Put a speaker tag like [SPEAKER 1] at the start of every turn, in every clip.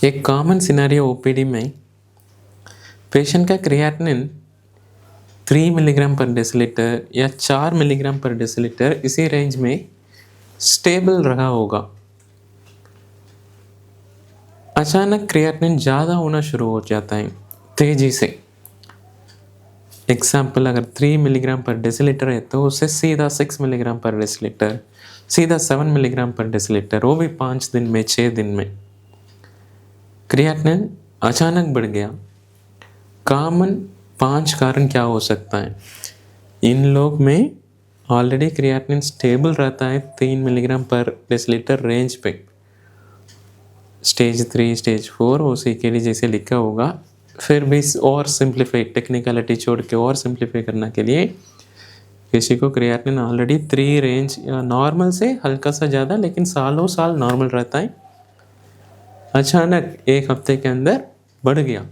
[SPEAKER 1] एक common scenario OPD में patient का क्रिएटिनिन 3 मिलीग्राम पर डेसिलीटर या 4 मिलीग्राम पर डेसिलीटर इसी रेंज में स्टेबल रहा होगा। अचानक क्रिएटिनिन ज़्यादा होना शुरू हो जाता है तेजी से। एग्जाम्पल, अगर 3 मिलीग्राम पर डेसिलीटर है तो उसे सीधा 6 मिलीग्राम पर डेसिलीटर, सीधा 7 मिलीग्राम पर डेसिलीटर, वो भी 5 दिन में, 6 दिन में क्रिएटिनिन अचानक बढ़ गया। कॉमन 5 कारण क्या हो सकता है? इन लोग में ऑलरेडी क्रिएटिनिन स्टेबल रहता है 3 मिलीग्राम पर डेसिलीटर रेंज पे। स्टेज 3, स्टेज 4 उसी के लिए जैसे लिखा होगा। फिर भी और सिंप्लीफाई, टेक्निकलिटी छोड़ के और सिंप्लीफाई करने के लिए किसी को क्रिएटिनिन ऑलरेडी 3 रेंज या नॉर्मल से हल्का सा ज़्यादा, लेकिन सालों साल नॉर्मल रहता है, अचानक 1 हफ्ते के अंदर बढ़ गया।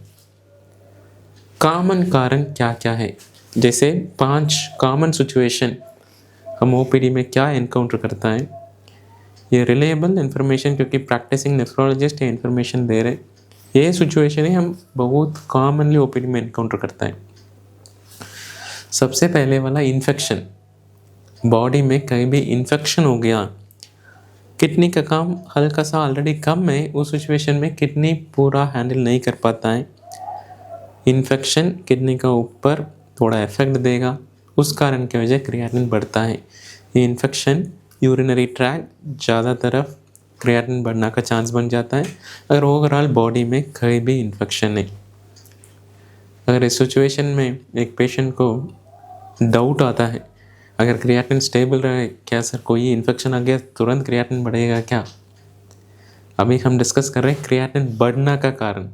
[SPEAKER 1] कॉमन कारण क्या क्या है? जैसे 5 कॉमन सिचुएशन हम ओपीडी में क्या एनकाउंटर करता है। ये रिलेबल इन्फॉर्मेशन, क्योंकि प्रैक्टिसिंग नेफ्रोलॉजिस्ट ये इन्फॉर्मेशन दे रहे, ये सिचुएशन ही हम बहुत कॉमनली ओपीडी में एनकाउंटर करता है। सबसे पहले वाला इन्फेक्शन, बॉडी में कहीं भी इन्फेक्शन हो गया, किडनी का काम हल्का सा ऑलरेडी कम है, उस सिचुएशन में किडनी पूरा हैंडल नहीं कर पाता है। इन्फेक्शन किडनी का ऊपर थोड़ा इफेक्ट देगा, उस कारण की वजह क्रिएटिनिन बढ़ता है। ये इन्फेक्शन यूरिनरी ट्रैक्ट ज़्यादा तरफ क्रिएटिनिन बढ़ने का चांस बन जाता है। अगर ओवरऑल बॉडी में कहीं भी इन्फेक्शन है, अगर इस सिचुएशन में एक पेशेंट को डाउट आता है अगर क्रिएटिनिन स्टेबल रहे, क्या सर कोई इन्फेक्शन आ गया तुरंत क्रिएटिनिन बढ़ेगा क्या? अभी हम डिस्कस कर रहे हैं क्रिएटिनिन बढ़ना का कारण।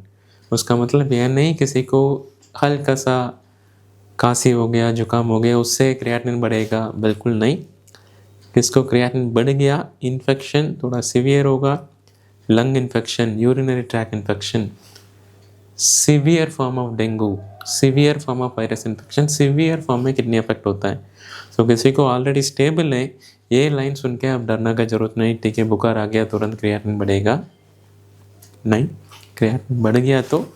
[SPEAKER 1] उसका मतलब यह नहीं किसी को हल्का सा खांसी हो गया, जुकाम हो गया, उससे क्रिएटिनिन बढ़ेगा, बिल्कुल नहीं। किसको क्रिएटिनिन बढ़ गया, इन्फेक्शन थोड़ा सीवियर होगा, lung infection, urinary tract infection, severe form of dengue, severe form of virus infection, severe form में किडनी अफेक्ट होता है। तो किसी को ऑलरेडी स्टेबल है, ये लाइन सुन के अब डरने का जरूरत नहीं, ठीक है बुखार आ गया तुरंत क्रिएटिनिन बढ़ेगा, नहीं। क्रिएटिनिन बढ़ गया तो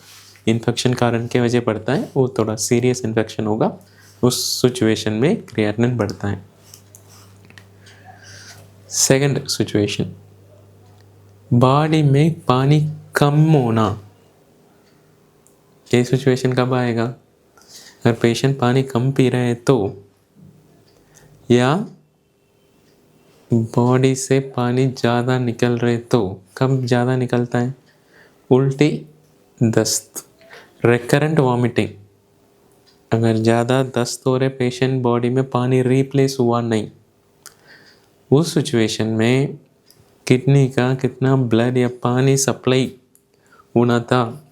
[SPEAKER 1] इन्फेक्शन कारण की वजह बढ़ता है, वो थोड़ा सीरियस इन्फेक्शन होगा, उस सिचुएशन में क्रिएटिनिन बढ़ता है। सेकंड सिचुएशन, बॉडी में पानी कम होना। ये सिचुएशन कब आएगा? अगर पेशेंट पानी कम पी रहे हैं तो, या बॉडी से पानी ज़्यादा निकल रहे तो। कब ज़्यादा निकलता है? उल्टी, दस्त, रिकरेंट वॉमिटिंग। अगर ज़्यादा दस्त हो रहे पेशेंट, बॉडी में पानी रिप्लेस हुआ नहीं, उस सिचुएशन में किडनी का कितना ब्लड या पानी सप्लाई होना था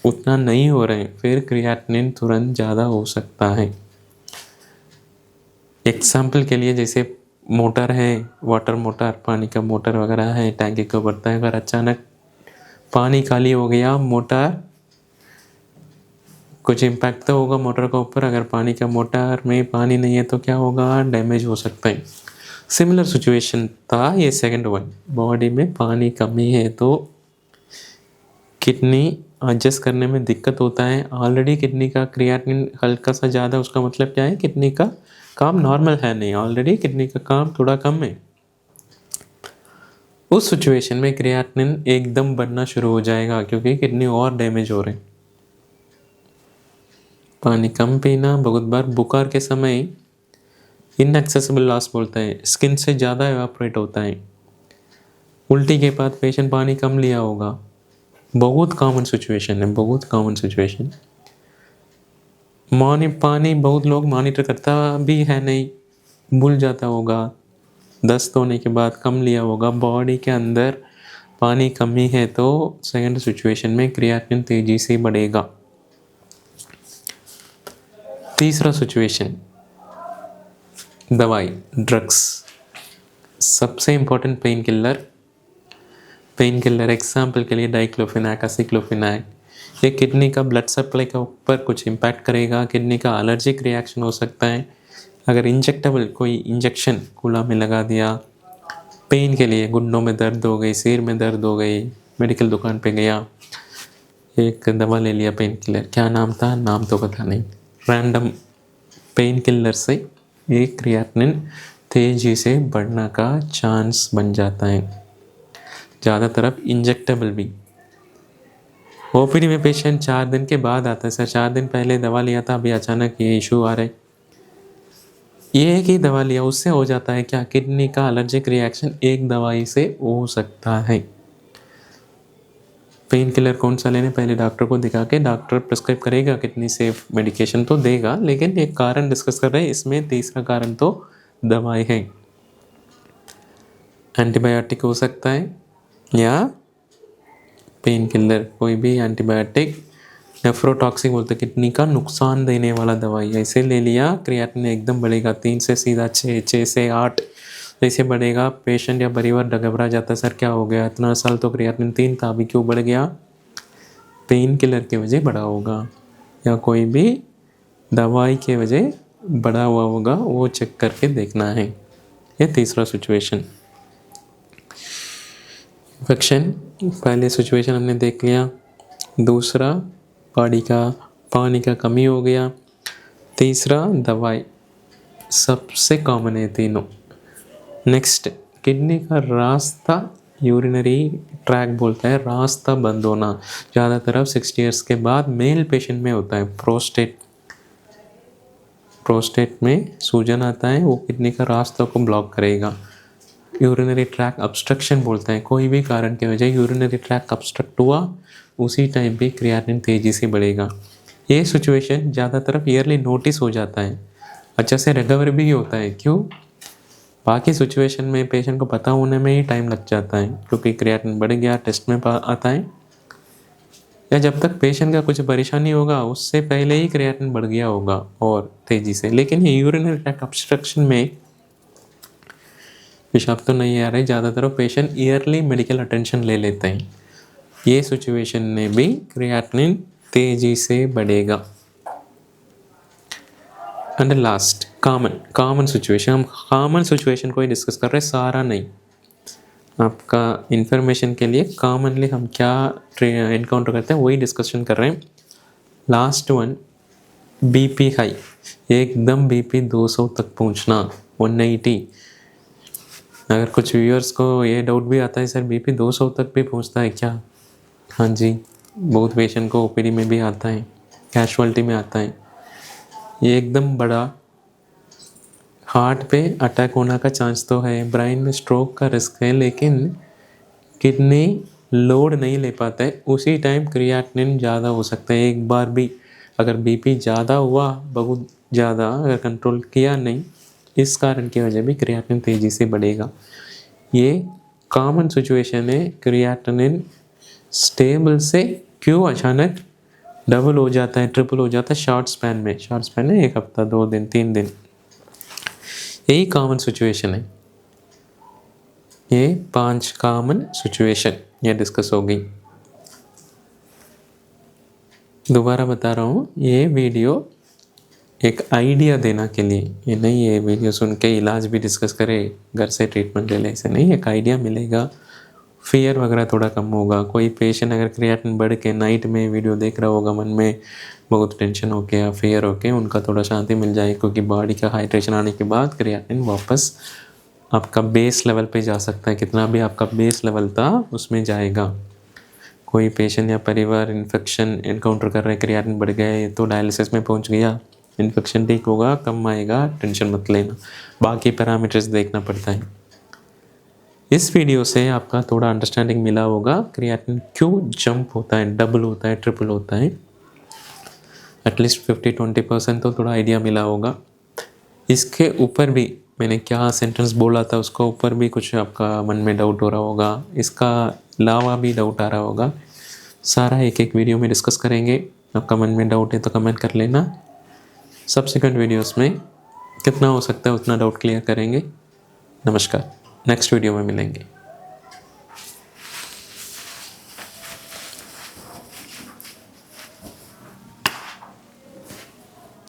[SPEAKER 1] उतना नहीं हो रहे, फिर क्रिएटिनिन तुरंत ज़्यादा हो सकता है। एग्जाम्पल के लिए जैसे मोटर है, वाटर मोटर, पानी का मोटर वगैरह है, टैंकी को भरता है, अगर अचानक पानी खाली हो गया, मोटर कुछ इम्पैक्ट तो होगा मोटर के ऊपर। अगर पानी का मोटर में पानी नहीं है तो क्या होगा, डैमेज हो सकता है। सिमिलर सिचुएशन था ये सेकंड वन, बॉडी में पानी कमी है तो किडनी एडजस्ट करने में दिक्कत होता है। ऑलरेडी किडनी का क्रिएटिनिन हल्का सा ज़्यादा, उसका मतलब क्या है, किडनी का काम नॉर्मल है नहीं, ऑलरेडी किडनी का काम थोड़ा कम है। उस सिचुएशन में क्रिएटिनिन एकदम बढ़ना शुरू हो जाएगा, क्योंकि किडनी और डैमेज हो रहे। पानी कम पीना, बहुत बार बुखार के समय इनएक्सेसिबल लॉस बोलते हैं, स्किन से ज़्यादा एवापोरेट होता है। उल्टी के बाद पेशेंट पानी कम लिया होगा, बहुत कॉमन सिचुएशन है, बहुत कॉमन सिचुएशन। पानी बहुत लोग मॉनिटर करता भी है नहीं, भूल जाता होगा, दस्त होने के बाद कम लिया होगा, बॉडी के अंदर पानी कमी है तो सेकंड सिचुएशन में क्रिएटिनिन तेजी से बढ़ेगा। तीसरा सिचुएशन, दवाई, ड्रग्स, सबसे इम्पोर्टेंट पेन किलर एग्जाम्पल के लिए डाइक्लोफेनाक, एसिक्लोफेनाक, ये किडनी का ब्लड सप्लाई के ऊपर कुछ इम्पैक्ट करेगा, किडनी का एलर्जिक रिएक्शन हो सकता है। अगर इंजेक्टेबल कोई इंजेक्शन कूला में लगा दिया, पेन के लिए, घुटनों में दर्द हो गई, सिर में दर्द हो गई, मेडिकल दुकान पे गया, एक दवा ले लिया पेन किलर, क्या नाम था, नाम तो पता नहीं, रैंडम पेन किलर से ये क्रिएटिनिन तेजी से बढ़ने का चांस बन जाता है। ज़्यादा तरफ इंजेक्टेबल भी। ओपीडी में पेशेंट 4 दिन के बाद आता है, सर 4 दिन पहले दवा लिया था, अभी अचानक ये इशू आ रहा है। ये एक ही दवा लिया उससे हो जाता है क्या? किडनी का एलर्जिक रिएक्शन एक दवाई से हो सकता है। पेन किलर कौन सा लेने, पहले डॉक्टर को दिखा के डॉक्टर प्रिस्क्राइब करेगा, किडनी सेफ मेडिकेशन तो देगा, लेकिन एक कारण डिस्कस कर रहे हैं, इसमें तीसरा कारण तो दवाई है। एंटीबायोटिक हो सकता है या पेन किलर, कोई भी एंटीबायोटिक। नेफ्रोटॉक्सिक बोलते किडनी का नुकसान देने वाला दवाई, ऐसे ले लिया क्रिएटिनिन एकदम बढ़ेगा 3 से सीधा 6, 6 से 8 जैसे बढ़ेगा, पेशेंट या परिवार घबरा जाता है, सर क्या हो गया, इतना साल तो क्रिएटिनिन 3 था, अभी क्यों बढ़ गया? पेन किलर की वजह बढ़ा होगा या कोई भी दवाई की वजह बढ़ा हुआ होगा, वो चेक करके देखना है। ये तीसरा सिचुएशन। इन्फेक्शन, पहले सिचुएशन हमने देख लिया। दूसरा बॉडी का पानी का कमी हो गया। तीसरा दवाई, सबसे कॉमन है तीनों। नेक्स्ट, किडनी का रास्ता, यूरिनरी ट्रैक बोलता है, रास्ता बंद होना। ज़्यादातर अब 60 ईयर्स के बाद मेल पेशेंट में होता है। प्रोस्टेट में सूजन आता है, वो किडनी का रास्ता को ब्लॉक करेगा। यूरिनरी ट्रैक ऑब्स्ट्रक्शन बोलता है, कोई भी कारण की वजह यूरिनरी ट्रैक ऑब्स्ट्रक्ट हुआ, उसी टाइम पे क्रिएटिनिन तेज़ी से बढ़ेगा। ये सिचुएशन ज़्यादातर ईयरली नोटिस हो जाता है, अच्छा से रिकवर भी होता है। क्यों? बाकी सिचुएशन में पेशेंट को पता होने में ही टाइम लग जाता है, क्योंकि क्रिएटिनिन बढ़ गया टेस्ट में आता है, या जब तक पेशेंट का कुछ परेशानी होगा उससे पहले ही क्रिएटिनिन बढ़ गया होगा और तेज़ी से। लेकिन ये यूरिनरी ट्रैक ऑब्स्ट्रक्शन में पेशाब तो नहीं आ रही, ज़्यादातर पेशेंट ईयरली मेडिकल अटेंशन ले लेते हैं। ये सिचुएशन में भी क्रिएटिनिन तेज़ी से बढ़ेगा। And last, common situation. हम कॉमन सिचुएशन को ही डिस्कस कर रहे हैं, सारा नहीं। आपका इन्फॉर्मेशन के लिए कॉमनली हम क्या एनकाउंटर करते हैं वही डिस्कशन कर रहे हैं। लास्ट वन, बीपी हाई, एकदम बीपी 200 तक पहुंचना, 180। अगर कुछ व्यूअर्स को ये डाउट भी आता है, सर बीपी 200 तक भी पहुंचता है क्या? हाँ जी, बहुत पेशेंट को ओपीडी में भी आता है, कैजुअलिटी में आता है। ये एकदम बड़ा हार्ट पे अटैक होने का चांस तो है, ब्रेन में स्ट्रोक का रिस्क है, लेकिन किडनी लोड नहीं ले पाता है, उसी टाइम क्रिएटिनिन ज़्यादा हो सकता है। एक बार भी अगर बीपी ज़्यादा हुआ, बहुत ज़्यादा, अगर कंट्रोल किया नहीं, इस कारण की वजह भी क्रिएटिनिन तेज़ी से बढ़ेगा। ये कॉमन सिचुएशन है। क्रिएटिनिन स्टेबल से क्यों अचानक डबल हो जाता है, ट्रिपल हो जाता है शॉर्ट स्पैन में एक हफ्ता, 2 दिन, 3 दिन, यही कॉमन सिचुएशन है। ये 5 कॉमन सिचुएशन ये डिस्कस हो गई। दोबारा बता रहा हूँ, ये वीडियो एक आइडिया देना के लिए, ये नहीं ये वीडियो सुन के इलाज भी डिस्कस करे, घर से ट्रीटमेंट ले ले, ऐसे नहीं। एक आइडिया मिलेगा, फियर वगैरह थोड़ा कम होगा। कोई पेशेंट अगर क्रिएटिनिन बढ़ के नाइट में वीडियो देख रहा होगा, मन में बहुत टेंशन हो के या फियर हो के, उनका थोड़ा शांति मिल जाए, क्योंकि बॉडी का हाइड्रेशन आने के बाद क्रिएटिनिन वापस आपका बेस लेवल पे जा सकता है। कितना भी आपका बेस लेवल था उसमें जाएगा। कोई पेशेंट या परिवार इन्फेक्शन एनकाउंटर कर रहे हैं, क्रिएटिनिन बढ़ गए तो डायलिसिस में पहुंच गया, इन्फेक्शन ठीक होगा, कम आएगा, टेंशन मत लेना, बाकी पैरामीटर्स देखना पड़ता है। इस वीडियो से आपका थोड़ा अंडरस्टैंडिंग मिला होगा, क्रिएटिनिन क्यों जंप होता है, डबल होता है, ट्रिपल होता है। एटलीस्ट 50-20% तो थोड़ा आइडिया मिला होगा। इसके ऊपर भी मैंने क्या सेंटेंस बोला था, उसके ऊपर भी कुछ आपका मन में डाउट हो रहा होगा, इसका अलावा भी डाउट आ रहा होगा, सारा एक एक वीडियो में डिस्कस करेंगे। आपका मन में डाउट है तो कमेंट कर लेना। सब्सिक्वेंट वीडियोस में कितना हो सकता है उतना डाउट क्लियर करेंगे। नमस्कार, नेक्स्ट वीडियो में मिलेंगे।